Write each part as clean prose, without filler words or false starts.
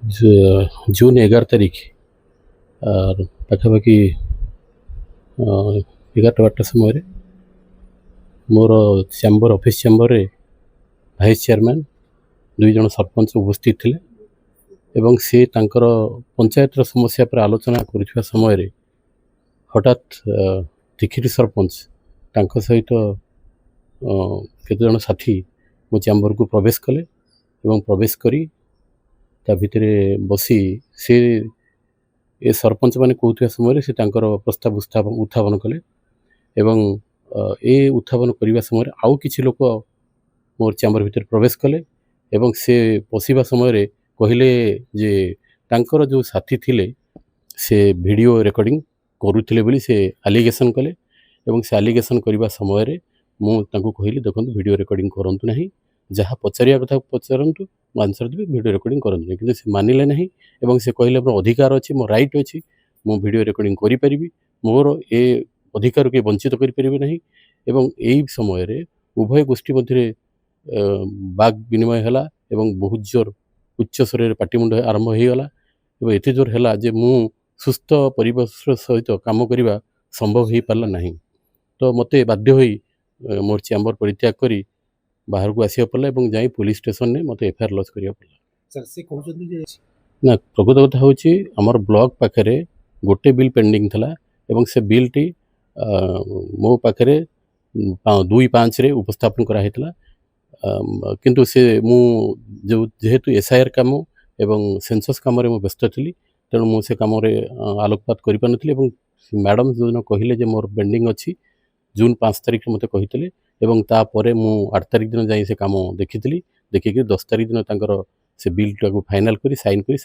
जून 11 तारीख पाखापाखि 11-12 समय मोर chamber office chamber रे भाइस चेयरमैन 2 जन सरपंच उपस्थित थे एवं से तांकर पंचायत समस्या पर आलोचना करुवा समय हठात तिखिरी सरपंच तांको सहित केते जन साथी मो चैम्बर को प्रवेश कले एवं प्रवेश करी ता भितर बसी से ए सरपंच माने कहउथिया समय से तांकर प्रस्ताव उत्थापन कले एवं ए उत्थापन करने समय आउ किछि लोक मोर चैम्बर भितर प्रवेश कले एवं से पशिबा समय कहले जे तांकर जो साथी थिले से वीडियो रिकॉर्डिंग करुथिले बोली से एलिगेशन कले एवं से एलिगेशन करने समय मु तांको कहली देखंतु वीडियो रिकॉर्डिंग करंतु नहीं जहाँ पचारिया कथा पचारंतु आंसर देबे वीडियो रिकॉर्डिंग करंतु नहीं किंतु से मानिले नहीं एवं से कहले मोर अधिकार अछि मोर राइट अछि मु वीडियो रिकॉर्डिंग करि परिबी मोर ए अधिकार के वंचित करि परिबे नहीं एवं एई समय रे उभय गोष्ठी मध्य बाग विनिमय हला एवं बहुत जोर उच्च स्वर पाटिमुंड आरंभ हो गला एवं एते जोर हला जे मु सुस्थ परिवेश सहित काम करवा संभव हो पारला नहीं तो मते बाध्य होई मोर चैम्बर परित्याग करी बाहर को आसिया पड़ला एवं जाई पुलिस स्टेशन ने मते एफआईआर लॉन्च करिया पड़ला सर से कहउछन जे ना प्रकृत कथा होची हमर ब्लॉक पाखरे गोटे बिल पेंडिंग थला एवं से बिल टी मो पाखरे 2/5 रे उपस्थापन करा हेतला किंतु से मु जो जेहेतु एसआईआर काम एवं सेंसस काम रे मु व्यस्त थली तेणु मु से काम रे आलोकपात करि पानथली एवं मैडम जो कहले जे मोर पेंडिंग अछि जून 5 तारिख मते कहितले एवं तापरे मु 8 तारिख दिन जाई से काम देखितली देखिके 10 तारिख दिन तांकर से बिल टाको फाइनल करी साइन करी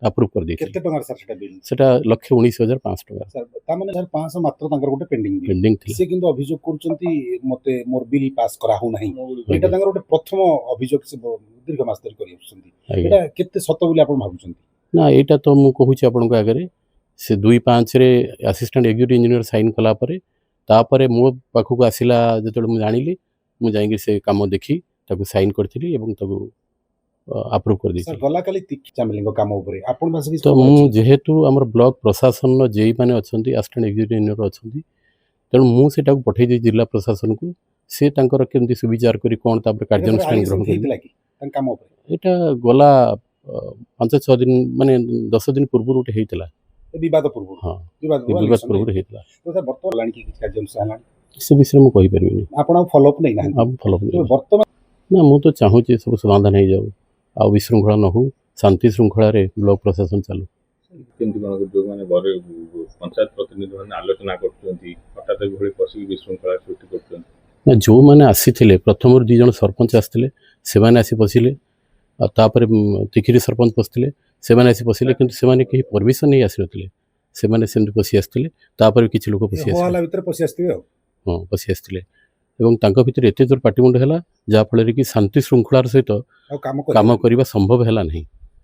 अप्रूव कर दी केते टंगा सर सेटा बिल सेटा 1,19,500 टका सर ता माने सर 500 मात्र तांकर गोटे पेंडिंग थी से किंतु अभियोग करचंती मते मोर बिल पास करा हो नहीं एटा तांकर गोटे प्रथम अभियोग से दीर्घ मास तरी करी आछंती एटा केते सत बोली आपण भाबुचंती ना एटा तो मु कहूची आपण को आगे से 2/5 रे असिस्टेंट एग्जीक्यूटिव इंजीनियर साइन कला परे तापरे मो पाखु को आसिला जतले मु जानिली मु जाईंगे से काम देखी ताको साइन करथिली एवं ताको अप्रूव कर दी सर गला काली तिकी चामलिंग काम ऊपर आपण भाषा तो मु जेहेतु हमर ब्लॉक प्रशासन न जेई माने अछंती असिस्टेंट एग्जीक्यूटिव इंजीनियर अछंती तेणु मु सेटा को पठै दी जिला प्रशासन को से तांकर केमती सुविचार करी कोन तापर कार्यानुष्ठान ग्रहण करी काम ऊपर एटा गला 5-6 दिन माने 10 दिन पूर्व उठे हेतला विवाद पूर्व हां विवाद पूर्व हेतला तो सर वर्तमान लानी की कार्यानुष्ठान लानी से विषय मु कहि परबिनी आपण फॉलो अप नहीं ना अब फॉलो अप नहीं वर्तमान ना मु तो चाहू छी सब समाधान हो जाऊ आ विशृंखला न हो शांति श्रृंखला रे ब्लॉक प्रशासन चालू केमती कोन जो माने बरे पंचायत प्रतिनिधि माने आलोचना करछंती हठात एभଳି पसी विशृंखला सृष्टि करछंती ना जो माने आसीथिले प्रथम 2 जन सरपंच आस्थिले से माने आसी बसिले आ तापर तिखिरी सरपंच बसथिले से माने आसी बसिले किंतु से माने केही परमिशन नहीं आसी नथिले से माने सेम बसी आस्थिले तापर किछि लोक बसी आस्थिले होला भीतर पसी आस्थिले हां बसी आस्थिले एवं तांका भितर एते जोर पाटिमुंड हला जा फଳରେ कि शांति श्रृंखलार सहित काम करबा संभव हला नहीं।